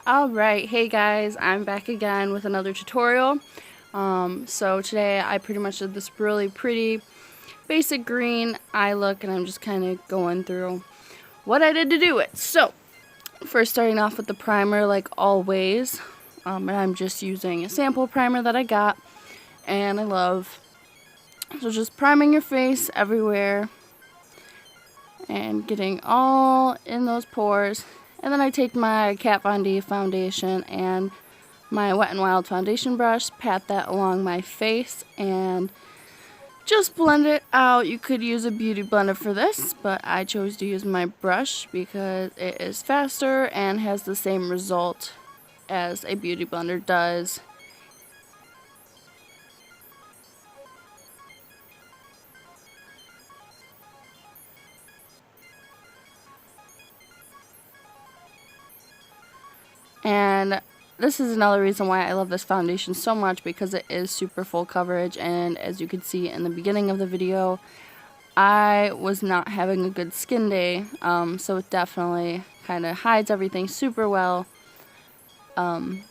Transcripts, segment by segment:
Alright, hey guys, I'm back again with another tutorial. So today I pretty much did this really pretty basic green eye look, and I'm just kind of going through what I did to do it. So, first starting off with the primer like always, and I'm just using a sample primer that I got and I love. So just priming your face everywhere and getting all in those pores. And then I take my Kat Von D foundation and my Wet n Wild foundation brush, pat that along my face, and just blend it out. You could use a beauty blender for this, but I chose to use my brush because it is faster and has the same result as a beauty blender does. And this is another reason why I love this foundation so much, because it is super full coverage, and as you could see in the beginning of the video, I was not having a good skin day, so it definitely kind of hides everything super well, and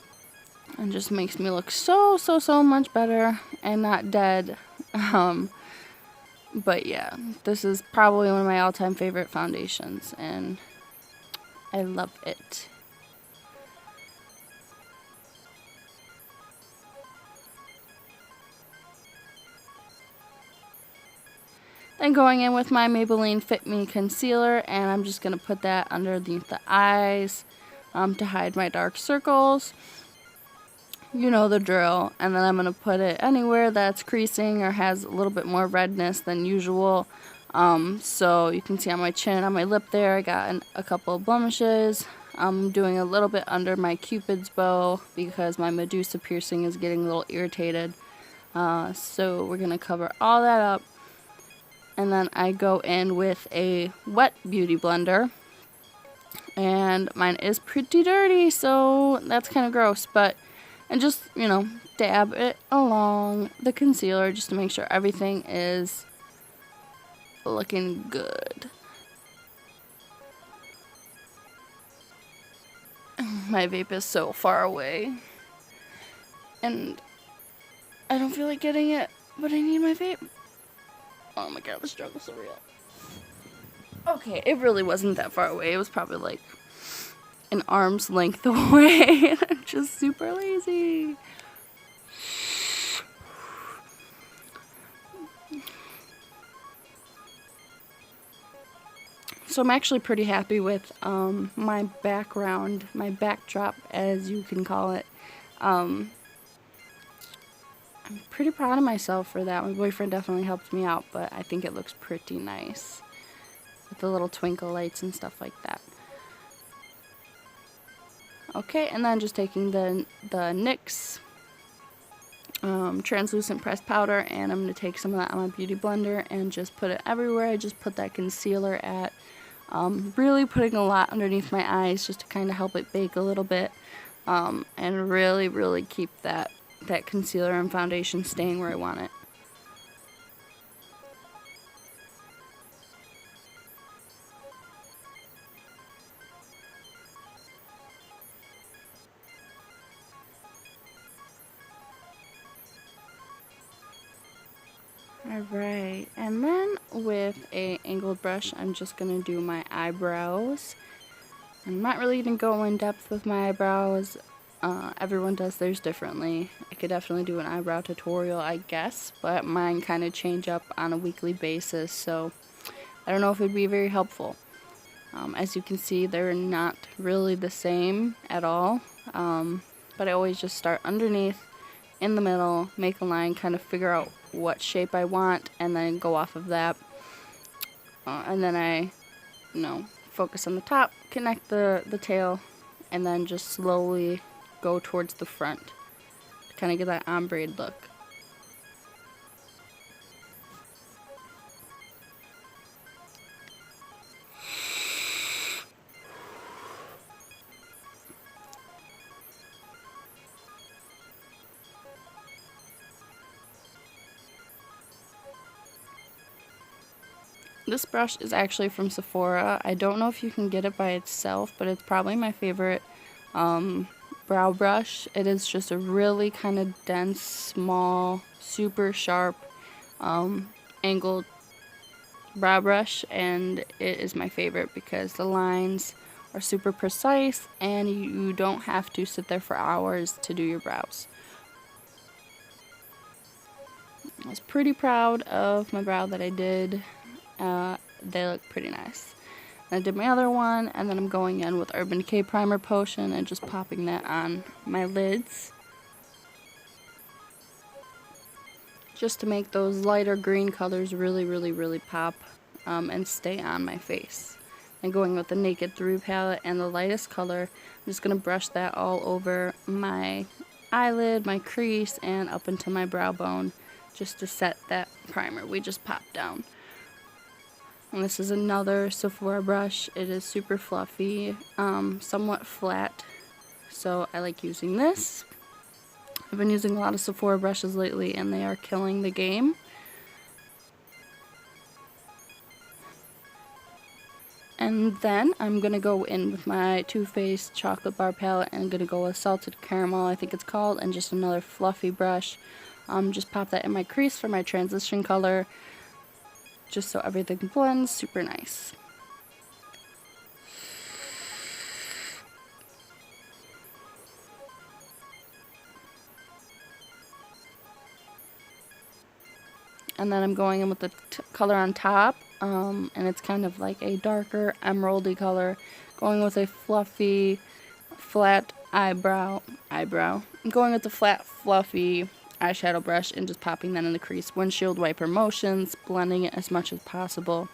just makes me look so much better and not dead. But yeah, this is probably one of my all-time favorite foundations, and I love it. Then going in with my Maybelline Fit Me concealer, and I'm just going to put that underneath the eyes to hide my dark circles. You know the drill. And then I'm going to put it anywhere that's creasing or has a little bit more redness than usual. So you can see on my chin, on my lip there, I got a couple of blemishes. I'm doing a little bit under my Cupid's bow because my Medusa piercing is getting a little irritated. So we're going to cover all that up. And then I go in with a wet beauty blender, and mine is pretty dirty, so that's kind of gross, and just, you know, dab it along the concealer just to make sure everything is looking good. My vape is so far away, and I don't feel like getting it, but I need my vape. Oh my god, the struggle's so real. Okay, it really wasn't that far away. It was probably like an arm's length away. I'm just super lazy. So I'm actually pretty happy with my background, my backdrop, as you can call it. I'm pretty proud of myself for that. My boyfriend definitely helped me out, but I think it looks pretty nice with the little twinkle lights and stuff like that. Okay, and then just taking the NYX translucent pressed powder, and I'm going to take some of that on my beauty blender and just put it everywhere. I just put that concealer at, really putting a lot underneath my eyes just to kind of help it bake a little bit, and really keep that concealer and foundation staying where I want it. Alright, and then with a angled brush, I'm just going to do my eyebrows. I'm not really going to go in depth with my eyebrows. Everyone does theirs differently. I could definitely do an eyebrow tutorial, I guess, but mine kind of change up on a weekly basis, so I don't know if it would be very helpful. As you can see, they're not really the same at all, but I always just start underneath, in the middle, make a line, kind of figure out what shape I want, and then go off of that. And then I, focus on the top, connect the tail, and then just slowly go towards the front to kind of get that ombre look. This brush is actually from Sephora. I don't know if you can get it by itself, but it's probably my favorite brow brush. It is just a really kind of dense, small, super sharp, angled brow brush, and it is my favorite because the lines are super precise and you don't have to sit there for hours to do your brows. I was pretty proud of my brow that I did. They look pretty nice. I did my other one, and then I'm going in with Urban Decay Primer Potion and just popping that on my lids, just to make those lighter green colors really pop and stay on my face. And going with the Naked Through palette and the lightest color, I'm just going to brush that all over my eyelid, my crease, and up into my brow bone, just to set that primer we just popped down. And this is another Sephora brush. It is super fluffy, somewhat flat, so I like using this. I've been using a lot of Sephora brushes lately, and they are killing the game. And then I'm going to go in with my Too Faced Chocolate Bar palette, and I'm going to go with Salted Caramel, I think it's called, and just another fluffy brush. Just pop that in my crease for my transition color, just so everything blends super nice. And then I'm going in with the color on top, and it's kind of like a darker emeraldy color, going with a fluffy, flat eyebrow. I'm going with the flat, fluffy eyeshadow brush and just popping that in the crease. Windshield wiper motions, blending it as much as possible.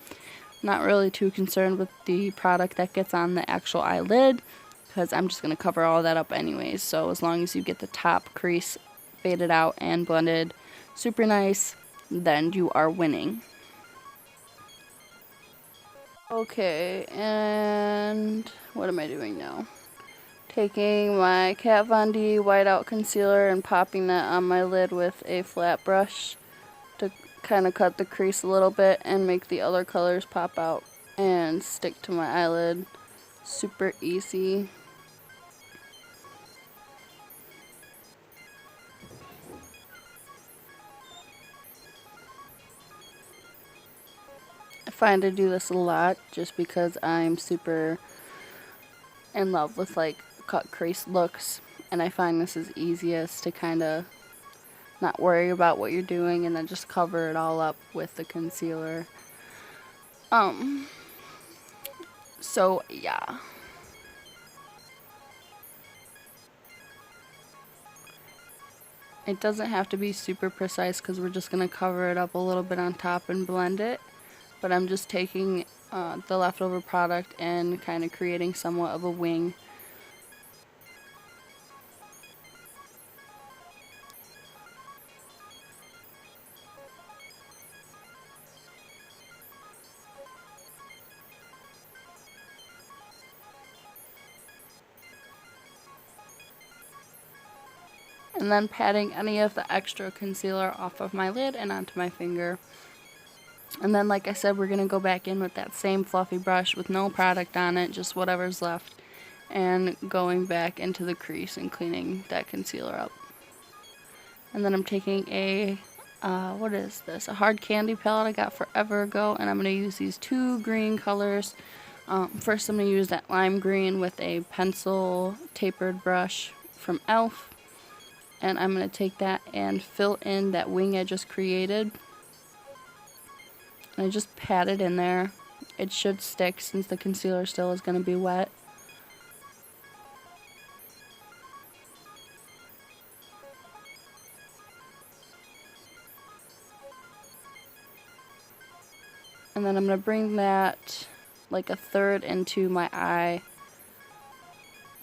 Not really too concerned with the product that gets on the actual eyelid, because I'm just going to cover all that up anyways. So as long as you get the top crease faded out and blended super nice, then you are winning. Okay, and what am I doing now? Taking my Kat Von D Whiteout Concealer and popping that on my lid with a flat brush to kind of cut the crease a little bit and make the other colors pop out and stick to my eyelid. Super easy. I find I do this a lot just because I'm super in love with like cut crease looks, and I find this is easiest to kind of not worry about what you're doing and then just cover it all up with the concealer. So yeah. It doesn't have to be super precise because we're just going to cover it up a little bit on top and blend it. But I'm just taking the leftover product and kind of creating somewhat of a wing. And then patting any of the extra concealer off of my lid and onto my finger. And then, like I said, we're going to go back in with that same fluffy brush with no product on it, just whatever's left, and going back into the crease and cleaning that concealer up. And then I'm taking a, what is this? A hard candy palette I got forever ago, and I'm going to use these two green colors. First I'm going to use that lime green with a pencil tapered brush from e.l.f. And I'm going to take that and fill in that wing I just created. And I just pat it in there. It should stick since the concealer still is going to be wet. And then I'm going to bring that like a third into my eye,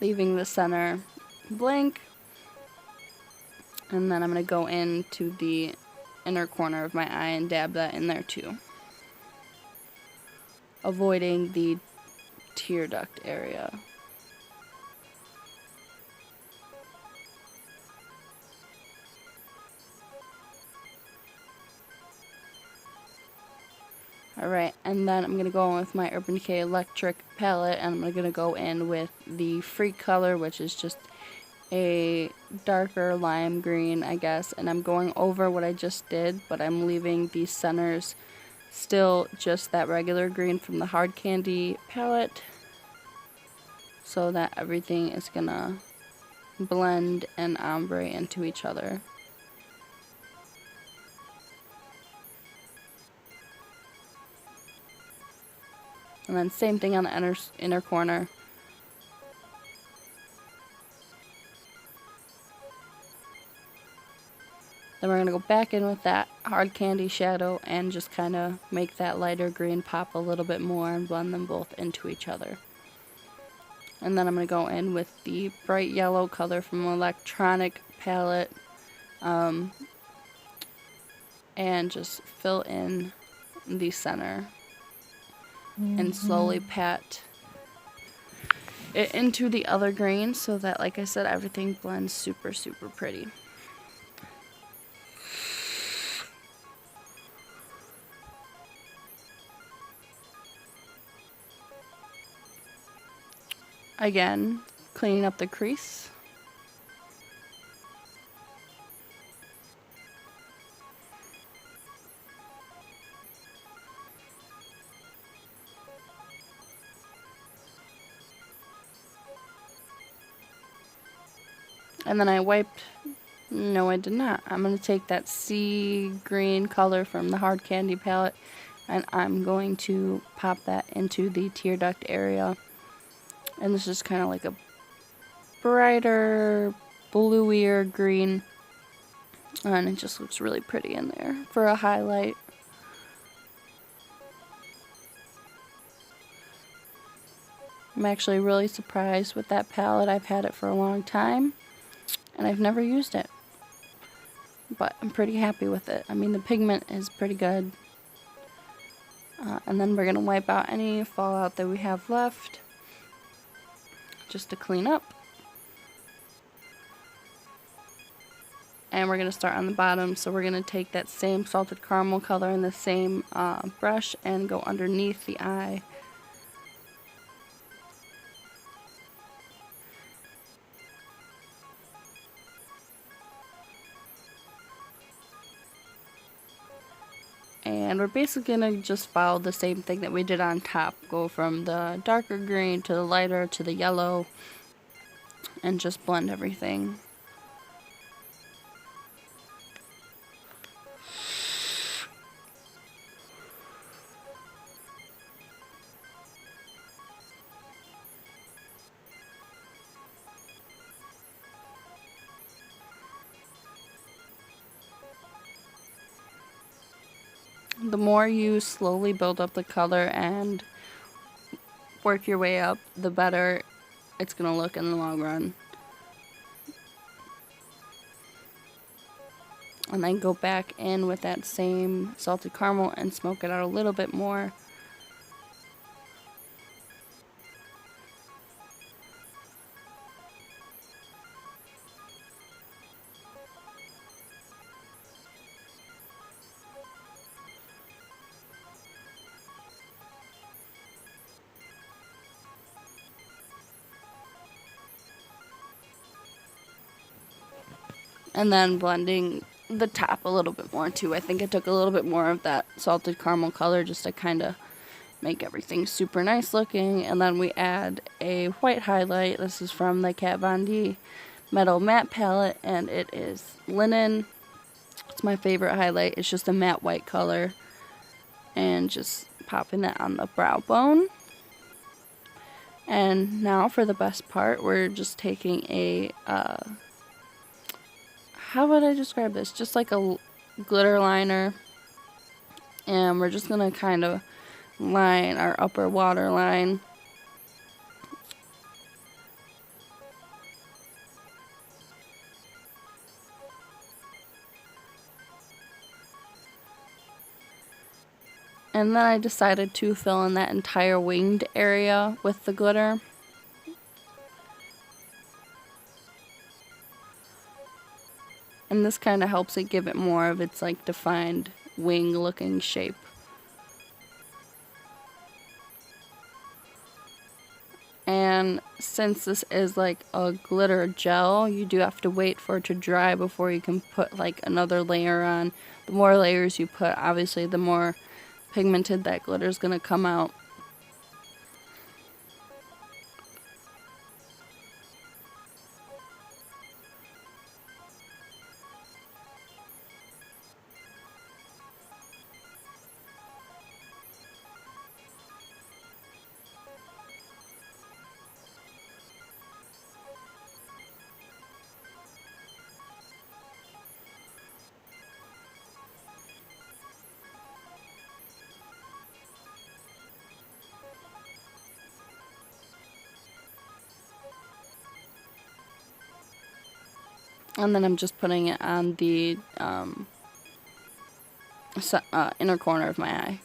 leaving the center blank. And then I'm going to go into the inner corner of my eye and dab that in there too, avoiding the tear duct area. Alright, and then I'm going to go in with my Urban Decay Electric palette, and I'm going to go in with the Freak color, which is just a darker lime green, I guess, and I'm going over what I just did, but I'm leaving the centers still just that regular green from the Hard Candy palette, so that everything is going to blend and ombre into each other. And then same thing on the inner corner. Then we're going to go back in with that Hard Candy shadow and just kind of make that lighter green pop a little bit more and blend them both into each other. And then I'm going to go in with the bright yellow color from Electronic palette and just fill in the center and slowly pat it into the other green so that, like I said, everything blends super, super pretty. Again, cleaning up the crease. And then I wiped, no I did not. I'm going to take that sea green color from the Hard Candy palette and I'm going to pop that into the tear duct area. And this is kind of like a brighter, bluier green. And it just looks really pretty in there for a highlight. I'm actually really surprised with that palette. I've had it for a long time and I've never used it, but I'm pretty happy with it. I mean, the pigment is pretty good. And then we're going to wipe out any fallout that we have left just to clean up. And we're going to start on the bottom, so we're going to take that same salted caramel color and the same brush and go underneath the eye. And we're basically going to just follow the same thing that we did on top. Go from the darker green to the lighter to the yellow and just blend everything. The more you slowly build up the color and work your way up, the better it's going to look in the long run. And then go back in with that same salted caramel and smoke it out a little bit more. And then blending the top a little bit more too. I think I took a little bit more of that salted caramel color just to kind of make everything super nice looking. And then we add a white highlight. This is from the Kat Von D Metal Matte palette and it is Linen. It's my favorite highlight. It's just a matte white color and just popping that on the brow bone. And now for the best part, we're just taking a how would I describe this? Just like a glitter liner. And we're just going to kind of line our upper waterline. And then I decided to fill in that entire winged area with the glitter. And this kind of helps it give it more of its like defined wing looking shape. since this is like a glitter gel, you do have to wait for it to dry before you can put like another layer on. The more layers you put, obviously the more pigmented that glitter is going to come out. And then I'm just putting it on the inner corner of my eye.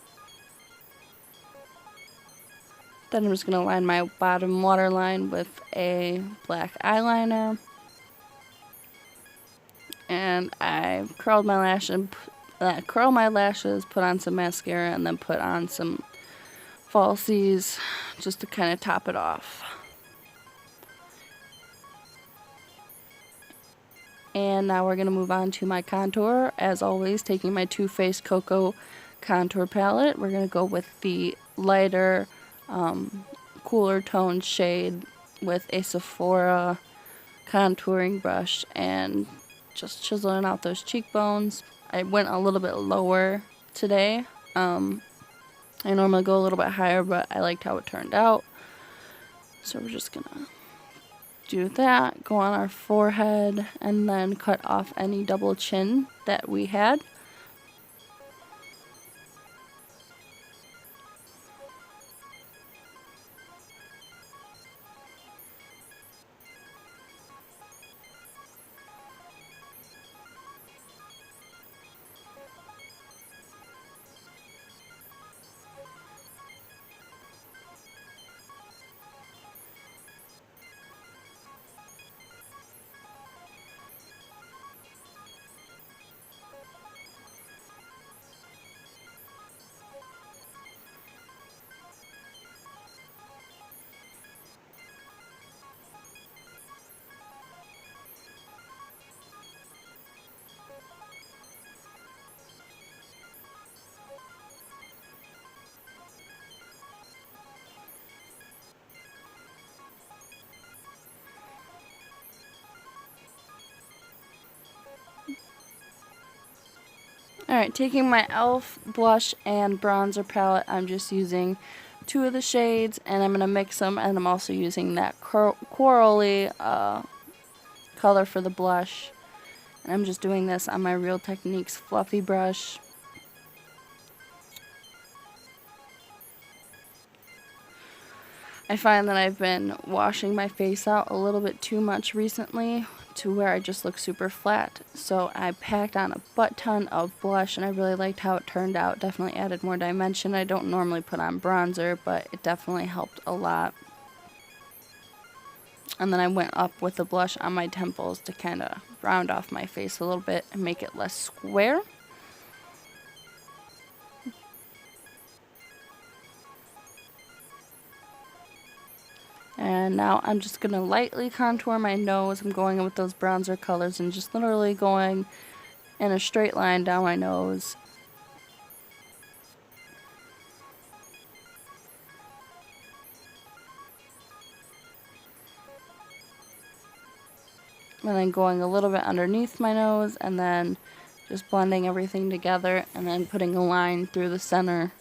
Then I'm just going to line my bottom waterline with a black eyeliner. And I curled my lashes, put on some mascara, and then put on some falsies just to kind of top it off. And now we're going to move on to my contour. As always, taking my Too Faced Cocoa contour palette. We're going to go with the lighter, cooler toned shade with a Sephora contouring brush and just chiseling out those cheekbones. I went a little bit lower today. I normally go a little bit higher, but I liked how it turned out. So we're just going to do that, go on our forehead, and then cut off any double chin that we had. Alright, taking my e.l.f. blush and bronzer palette, I'm just using 2 of the shades, and I'm going to mix them, and I'm also using that corally color for the blush. And I'm just doing this on my Real Techniques fluffy brush. I find that I've been washing my face out a little bit too much recently to where I just look super flat. So I packed on a butt ton of blush, and I really liked how it turned out. Definitely added more dimension. I don't normally put on bronzer, but it definitely helped a lot. And then I went up with the blush on my temples to kind of round off my face a little bit and make it less square. And now I'm just going to lightly contour my nose. I'm going in with those bronzer colors and just literally going in a straight line down my nose. And then going a little bit underneath my nose, and then just blending everything together, and then putting a line through the center.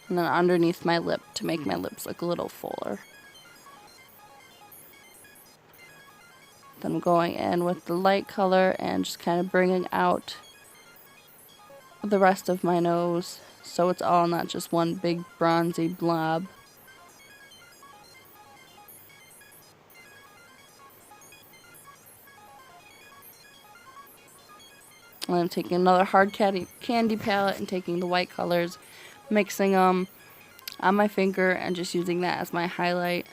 And then underneath my lip to make my lips look a little fuller. Then I'm going in with the light color and just kind of bringing out the rest of my nose so it's all not just one big bronzy blob. And I'm taking another hard candy palette and taking the white colors, mixing them on my finger and just using that as my highlight.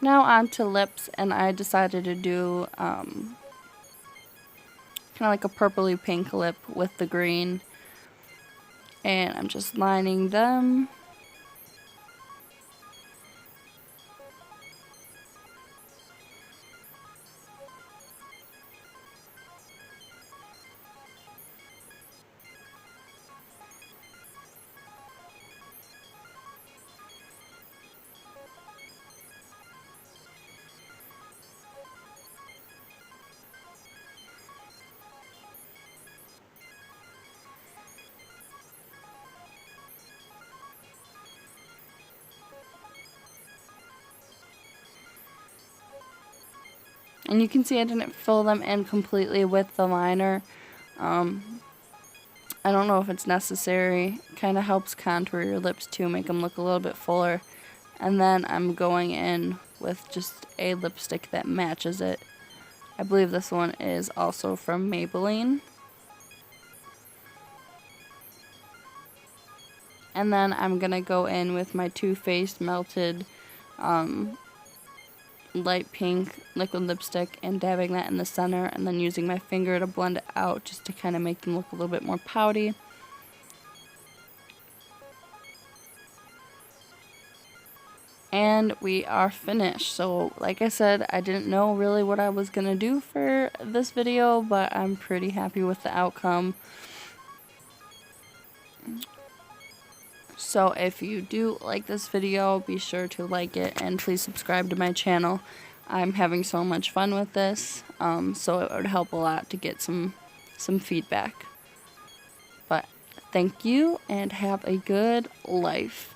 Now on to lips, and I decided to do kind of like a purpley pink lip with the green. And I'm just lining them. And you can see I didn't fill them in completely with the liner. I don't know if it's necessary. Kind of helps contour your lips too, make them look a little bit fuller. And then I'm going in with just a lipstick that matches it. I believe this one is also from Maybelline. And then I'm going to go in with my Too Faced Melted light pink liquid lipstick and dabbing that in the center, and then using my finger to blend it out just to kind of make them look a little bit more pouty. And we are finished. So like I said, I didn't know really what I was gonna do for this video, but I'm pretty happy with the outcome. So if you do like this video, be sure to like it and please subscribe to my channel. I'm having so much fun with this, so it would help a lot to get some feedback. But thank you and have a good life.